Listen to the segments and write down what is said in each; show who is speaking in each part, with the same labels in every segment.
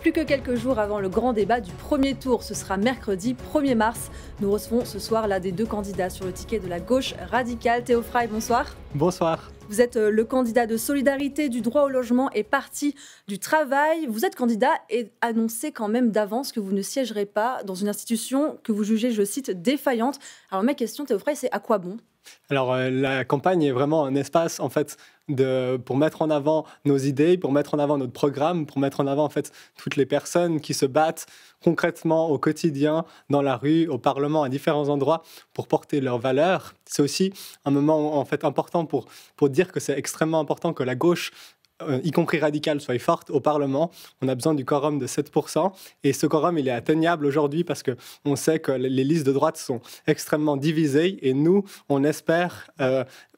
Speaker 1: Plus que quelques jours avant le grand débat du premier tour, ce sera mercredi 1er mars. Nous recevons ce soir l'un des deux candidats sur le ticket de la gauche radicale. Théo Frey, bonsoir.
Speaker 2: Bonsoir.
Speaker 1: Vous êtes le candidat de Solidarité, du droit au logement et Parti du travail. Vous êtes candidat et annoncez quand même d'avance que vous ne siégerez pas dans une institution que vous jugez, je cite, défaillante. Alors ma question, Théo Frey, c'est à quoi bon ?
Speaker 2: Alors la campagne est vraiment un espace en fait pour mettre en avant nos idées, pour mettre en avant notre programme, pour mettre en avant en fait toutes les personnes qui se battent concrètement au quotidien, dans la rue, au Parlement, à différents endroits pour porter leurs valeurs. C'est aussi un moment en fait important pour dire que c'est extrêmement important que la gauche, y compris radicale, soit forte au Parlement. On a besoin du quorum de 7%. Et ce quorum, il est atteignable aujourd'hui parce qu'on sait que les listes de droite sont extrêmement divisées. Et nous, on espère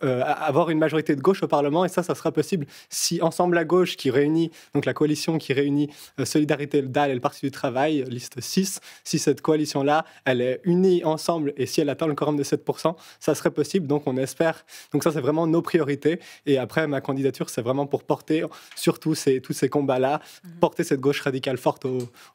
Speaker 2: avoir une majorité de gauche au Parlement. Et ça sera possible si Ensemble à gauche, qui réunit, donc la coalition qui réunit Solidarité, le DAL et le Parti du travail, liste 6, si cette coalition-là, elle est unie ensemble et si elle atteint le quorum de 7%, ça serait possible. Donc on espère. Donc ça, c'est vraiment nos priorités. Et après, ma candidature, c'est vraiment pour porter surtout tous ces combats-là, porter cette gauche radicale forte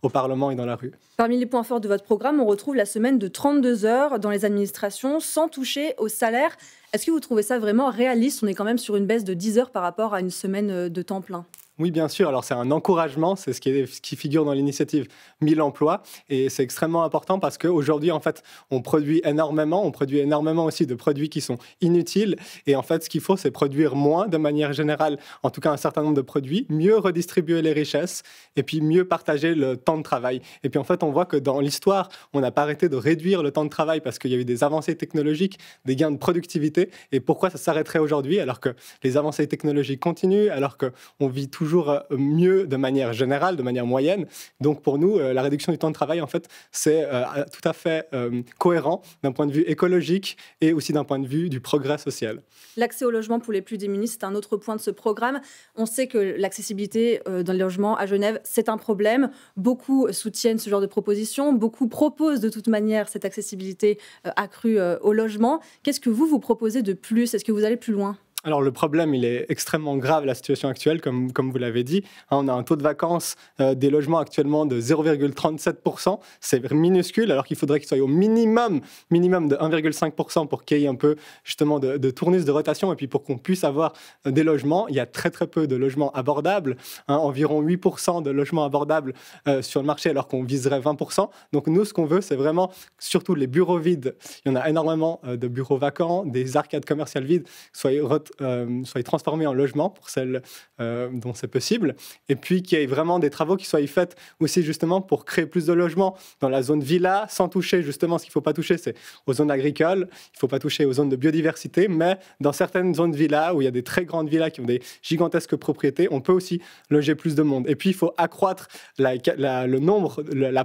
Speaker 2: au Parlement et dans la rue.
Speaker 1: Parmi les points forts de votre programme, on retrouve la semaine de 32 heures dans les administrations sans toucher au salaire. Est-ce que vous trouvez ça vraiment réaliste ? On est quand même sur une baisse de 10 heures par rapport à une semaine de temps plein.
Speaker 2: Oui, bien sûr. Alors, c'est un encouragement. C'est ce qui figure dans l'initiative 1000 emplois. Et c'est extrêmement important parce qu'aujourd'hui, en fait, on produit énormément. On produit énormément aussi de produits qui sont inutiles. Et en fait, ce qu'il faut, c'est produire moins de manière générale, en tout cas un certain nombre de produits, mieux redistribuer les richesses et puis mieux partager le temps de travail. Et puis, en fait, on voit que dans l'histoire, on n'a pas arrêté de réduire le temps de travail parce qu'il y a eu des avancées technologiques, des gains de productivité. Et pourquoi ça s'arrêterait aujourd'hui alors que les avancées technologiques continuent, alors qu'on vit toujours mieux de manière générale, de manière moyenne. Donc pour nous, la réduction du temps de travail, en fait, c'est tout à fait cohérent d'un point de vue écologique et aussi d'un point de vue du progrès social.
Speaker 1: L'accès au logement pour les plus démunis, c'est un autre point de ce programme. On sait que l'accessibilité dans les logements à Genève, c'est un problème. Beaucoup soutiennent ce genre de proposition. Beaucoup proposent de toute manière cette accessibilité accrue au logement. Qu'est-ce que vous proposez de plus ? Est-ce que vous allez plus loin ?
Speaker 2: Alors le problème, il est extrêmement grave, la situation actuelle, comme vous l'avez dit. On a un taux de vacances des logements actuellement de 0,37%. C'est minuscule, alors qu'il faudrait qu'il soit au minimum de 1,5% pour qu'il y ait un peu justement de tournus de rotation et puis pour qu'on puisse avoir des logements. Il y a très très peu de logements abordables, environ 8% de logements abordables sur le marché alors qu'on viserait 20%. Donc nous, ce qu'on veut, c'est vraiment surtout les bureaux vides. Il y en a énormément de bureaux vacants, des arcades commerciales vides, soient transformés en logements pour celles dont c'est possible, et puis qu'il y ait vraiment des travaux qui soient faits aussi justement pour créer plus de logements dans la zone villa, sans toucher justement, ce qu'il ne faut pas toucher, c'est aux zones agricoles, il ne faut pas toucher aux zones de biodiversité, mais dans certaines zones villas, où il y a des très grandes villas qui ont des gigantesques propriétés, on peut aussi loger plus de monde. Et puis il faut accroître la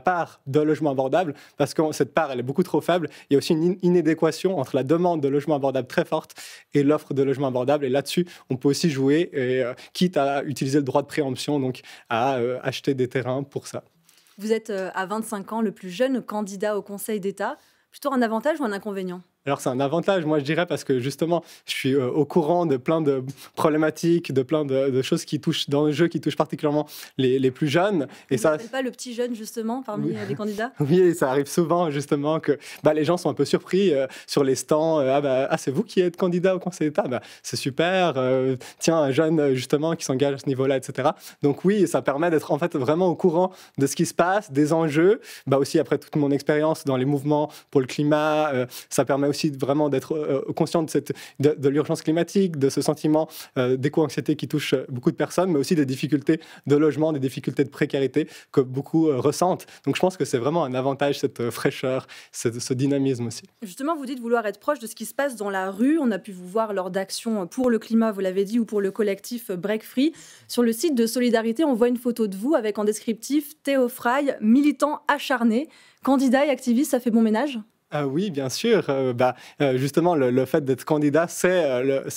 Speaker 2: part de logements abordables, parce que cette part, elle est beaucoup trop faible. Il y a aussi une inadéquation entre la demande de logements abordables très forte et l'offre de logements abordables. Et là-dessus, on peut aussi jouer, quitte à utiliser le droit de préemption, donc à acheter des terrains pour ça.
Speaker 1: Vous êtes à 25 ans le plus jeune candidat au Conseil d'État. Plutôt un avantage ou un inconvénient ?
Speaker 2: Alors c'est un avantage, moi je dirais, parce que justement, je suis au courant de plein de problématiques, de plein de choses qui touchent dans le jeu, qui touchent particulièrement les plus jeunes.
Speaker 1: Et ça n'appelle pas le petit jeune justement parmi les candidats ?
Speaker 2: Oui, ça arrive souvent justement que les gens sont un peu surpris sur les stands. C'est vous qui êtes candidat au Conseil d'État, c'est super. Tiens, un jeune justement qui s'engage à ce niveau-là, etc. Donc oui, ça permet d'être en fait vraiment au courant de ce qui se passe, des enjeux. Aussi après toute mon expérience dans les mouvements pour le climat, ça permet aussi vraiment d'être conscient de l'urgence climatique, de ce sentiment d'éco-anxiété qui touche beaucoup de personnes, mais aussi des difficultés de logement, des difficultés de précarité que beaucoup ressentent. Donc je pense que c'est vraiment un avantage, cette fraîcheur, ce dynamisme aussi.
Speaker 1: Justement, vous dites vouloir être proche de ce qui se passe dans la rue. On a pu vous voir lors d'actions pour le climat, vous l'avez dit, ou pour le collectif Break Free. Sur le site de Solidarité, on voit une photo de vous avec en descriptif Théo Frey, militant acharné. Candidat et activiste, ça fait bon ménage ?
Speaker 2: Oui, bien sûr. Justement, le fait d'être candidat, c'est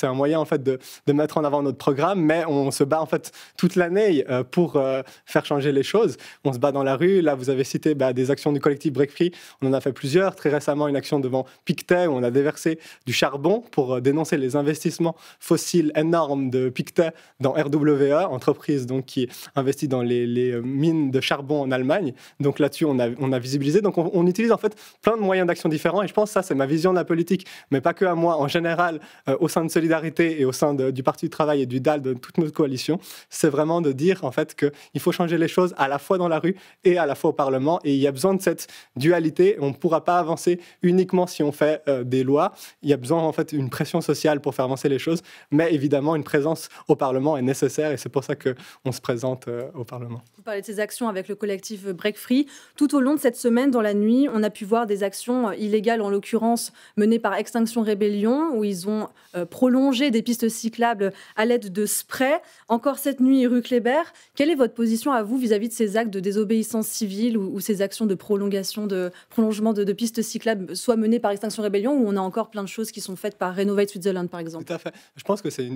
Speaker 2: un moyen en fait de mettre en avant notre programme, mais on se bat en fait toute l'année pour faire changer les choses. On se bat dans la rue. Là, vous avez cité des actions du collectif Break Free. On en a fait plusieurs. Très récemment, une action devant Pictet où on a déversé du charbon pour dénoncer les investissements fossiles énormes de Pictet dans RWE, entreprise donc qui investit dans les mines de charbon en Allemagne. Donc là-dessus, on a visibilisé. Donc on utilise en fait plein de moyens d'action différents, et je pense que ça, c'est ma vision de la politique, mais pas que à moi, en général, au sein de Solidarité et au sein du Parti du Travail et du DAL, de toute notre coalition, c'est vraiment de dire en fait qu'il faut changer les choses à la fois dans la rue et à la fois au Parlement, et il y a besoin de cette dualité. On ne pourra pas avancer uniquement si on fait des lois. Il y a besoin en fait d'une pression sociale pour faire avancer les choses, mais évidemment, une présence au Parlement est nécessaire, et c'est pour ça qu'on se présente au Parlement.
Speaker 1: Vous parlez de ces actions avec le collectif Break Free. Tout au long de cette semaine, dans la nuit, on a pu voir des actions illégales, en l'occurrence menées par Extinction Rébellion, où ils ont prolongé des pistes cyclables à l'aide de sprays. Encore cette nuit, rue Kléber. Quelle est votre position à vous vis-à-vis de ces actes de désobéissance civile ou ces actions de prolongement de pistes cyclables, soit menées par Extinction Rébellion, ou on a encore plein de choses qui sont faites par Renovate Switzerland, par exemple?
Speaker 2: Tout à fait. Je pense que c'est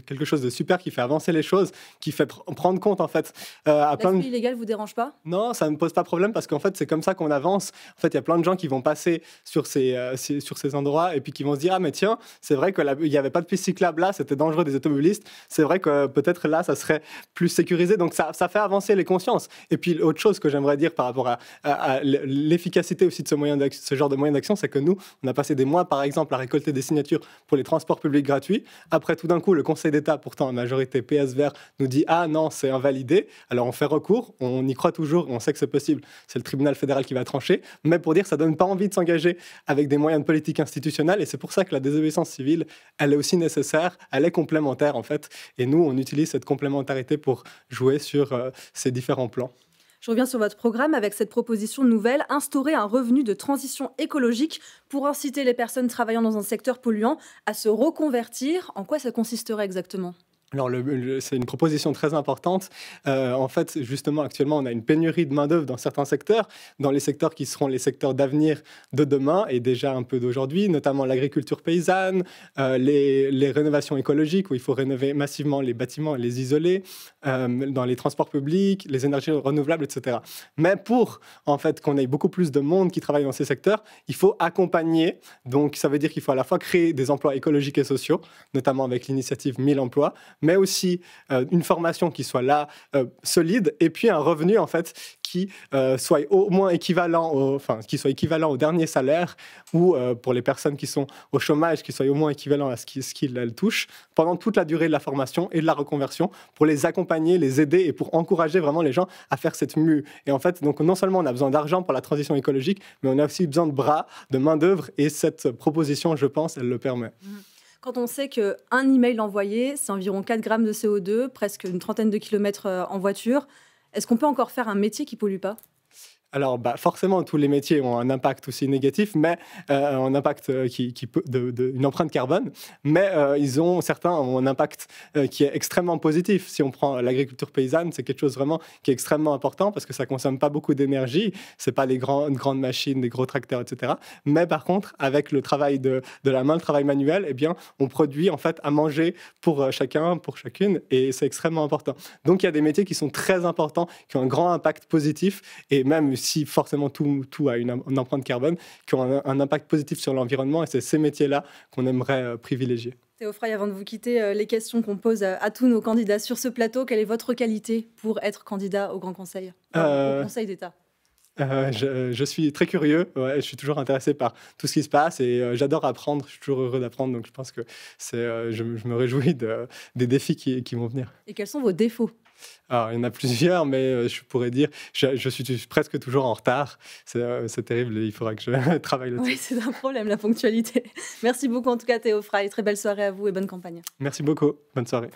Speaker 2: quelque chose de super qui fait avancer les choses, qui fait prendre compte en fait à plein de...
Speaker 1: L'aspect illégal vous dérange pas?
Speaker 2: Non, ça ne me pose pas de problème parce qu'en fait, c'est comme ça qu'on avance. En fait, il y a plein de gens qui vont passer sur ces endroits et puis qui vont se dire « Ah, mais tiens, c'est vrai qu'il n'y avait pas de piste cyclable là, c'était dangereux des automobilistes. C'est vrai que peut-être là, ça serait plus sécurisé. » Donc, ça fait avancer les consciences. Et puis, autre chose que j'aimerais dire par rapport à l'efficacité aussi de ce genre de moyen d'action, c'est que nous, on a passé des mois, par exemple, à récolter des signatures pour les transports publics gratuits. Après, tout d'un coup, le Conseil d'État, pourtant en majorité PS Vert, nous dit « Ah non, c'est invalidé. » Alors, on fait recours, on y croit toujours, on sait que c'est possible. C'est le tribunal fédéral qui va trancher. Mais pour dire, ça donne pas envie de s'engager avec des moyens de politique institutionnelle. Et c'est pour ça que la désobéissance civile, elle est aussi nécessaire, elle est complémentaire en fait. Et nous, on utilise cette complémentarité pour jouer sur ces différents plans.
Speaker 1: Je reviens sur votre programme avec cette proposition nouvelle, instaurer un revenu de transition écologique pour inciter les personnes travaillant dans un secteur polluant à se reconvertir. En quoi ça consisterait exactement ?
Speaker 2: Alors, c'est une proposition très importante. En fait, justement, actuellement, on a une pénurie de main-d'œuvre dans certains secteurs, dans les secteurs qui seront les secteurs d'avenir de demain et déjà un peu d'aujourd'hui, notamment l'agriculture paysanne, les rénovations écologiques, où il faut rénover massivement les bâtiments et les isoler, dans les transports publics, les énergies renouvelables, etc. Mais pour, en fait, qu'on ait beaucoup plus de monde qui travaille dans ces secteurs, il faut accompagner. Donc, ça veut dire qu'il faut à la fois créer des emplois écologiques et sociaux, notamment avec l'initiative 1000 emplois, mais aussi une formation qui soit là, solide, et puis un revenu en fait qui soit au moins équivalent au dernier salaire, ou pour les personnes qui sont au chômage, qui soit au moins équivalent à ce qu'ils touchent pendant toute la durée de la formation et de la reconversion, pour les accompagner, les aider et pour encourager vraiment les gens à faire cette mue. Et en fait, donc non seulement on a besoin d'argent pour la transition écologique, mais on a aussi besoin de bras, de main-d'œuvre, et cette proposition, je pense, elle le permet.
Speaker 1: Quand on sait qu'un email envoyé, c'est environ 4 grammes de CO2, presque une trentaine de kilomètres en voiture, est-ce qu'on peut encore faire un métier qui ne pollue pas ?
Speaker 2: Alors, forcément, tous les métiers ont un impact aussi négatif, mais un impact qui peut une empreinte carbone, mais certains ont un impact qui est extrêmement positif. Si on prend l'agriculture paysanne, c'est quelque chose vraiment qui est extrêmement important parce que ça consomme pas beaucoup d'énergie. C'est pas les grandes machines, des gros tracteurs, etc. Mais par contre, avec le travail de la main, le travail manuel, eh bien, on produit en fait à manger pour chacun, pour chacune, et c'est extrêmement important. Donc, il y a des métiers qui sont très importants, qui ont un grand impact positif, et même si forcément tout a une empreinte carbone, qui ont un impact positif sur l'environnement, et c'est ces métiers-là qu'on aimerait privilégier.
Speaker 1: Théo Frey, avant de vous quitter, les questions qu'on pose à tous nos candidats sur ce plateau, quelle est votre qualité pour être candidat au Grand Conseil, au Conseil d'État ?
Speaker 2: Je suis très curieux, je suis toujours intéressé par tout ce qui se passe et j'adore apprendre, je suis toujours heureux d'apprendre, donc je pense que je me réjouis des défis qui vont venir.
Speaker 1: Et quels sont vos défauts ?
Speaker 2: Alors, il y en a plusieurs, mais je pourrais dire, je suis presque toujours en retard. C'est terrible, il faudra que je travaille là-dessus.
Speaker 1: Oui, c'est un problème, la ponctualité. Merci beaucoup en tout cas Théo Frey, très belle soirée à vous et bonne campagne.
Speaker 2: Merci beaucoup, bonne soirée.